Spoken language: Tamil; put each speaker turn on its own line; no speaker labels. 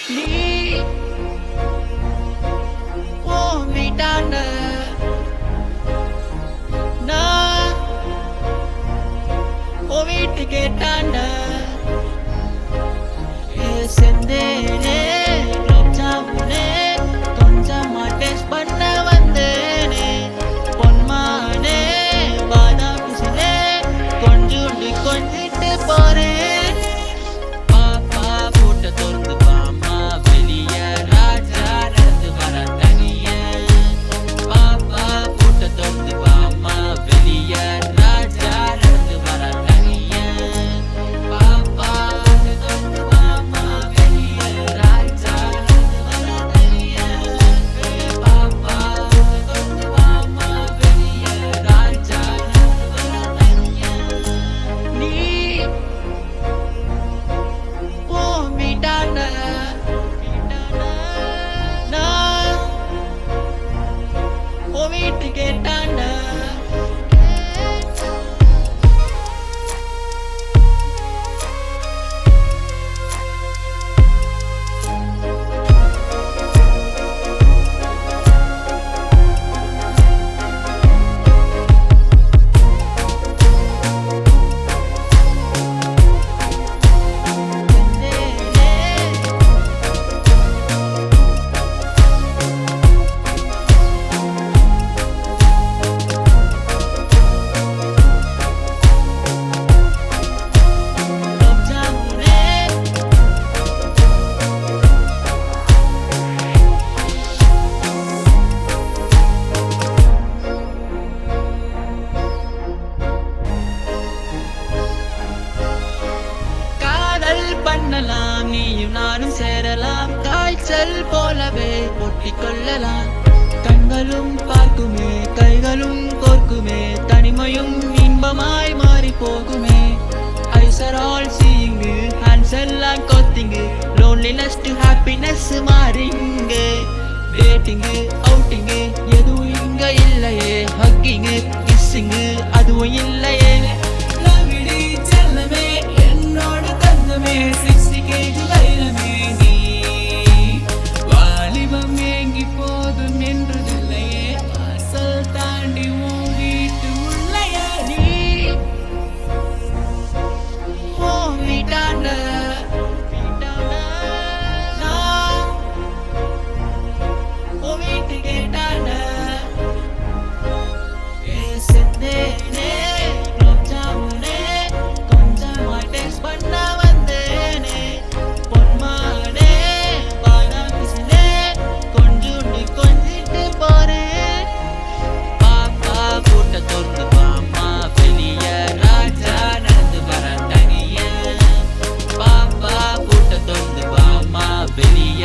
நீ ஓ வீட்டாண்ட நான் ஓ வீட்டு கேட்டாண்ட செந்தேனே ரோஜாவுனே கொஞ்சமா டேஸ்ட் பண்ண வந்தேனே பொன்மானே பாதாம் பிசினே கொஞ்சோண்டு கொஞ்சிட்டு போறேன் பாப்பா போட்ட திறந்து பாமா வெளிய ராஜா நடந்து வர தனிய பாப்பா போட்ட திறந்து பாமா வெளிய ராஜா நடந்து வர தனிய பாப்பா போட்ட திறந்து பாமா வெளிய ராஜா நடந்து வர தனிய பாப்பா போட்ட திறந்து பாமா வெளிய ராஜா நடந்து வர தனிய நீ ஓ வீட்டாண்ட நான் ஓ வீட்டு கேட்டாண்ட காதல் பண்ணலாம் நீயும் நானும் சேரலாம் காய்ச்சல் போலவே ஒட்டிக்கொள்ளலாம் கண்களும் பார்க்குமே கைகளும் கோர்க்குமே தனிமையும் இன்பமாய் மாறி போகுமே eyes are all seeing hands எல்லாம் கொத்திங்கு லோன்லினஸ் டு ஹாப்பினஸ் மாறிங்கு டேட்டிங்கு அவுட்டிங்கு எதுவும் இங்க இல்லையே ஹக்கிங்கு கிஸ்ஸிங்கு அதுவும் இல்லையே லவ்விடி செல்லமே என்னோட தங்கமே 60 கேஜி வைரமே நீ வாலிபம் ஏங்கி போதும் என்றதில்லையே வாசல் தாண்டி உன் வீட்டு உள்ளையே நீ ஓ வீட்டாண்ட நான் ஓ வீட்டு கேட்டாண்ட செந்தேனே ரோஜாவுனே கொஞ்சமா டேஸ்ட் பண்ண வந்தேனே பொன்மானே பாதாம் பிசினே கொஞ்சோண்டு கொஞ்சிட்டு போறேன் பாப்பா போட்ட திறந்து பாமா வெளிய ராஜா நடந்து வர தனிய பாப்பா போட்ட திறந்து பாமா வெளிய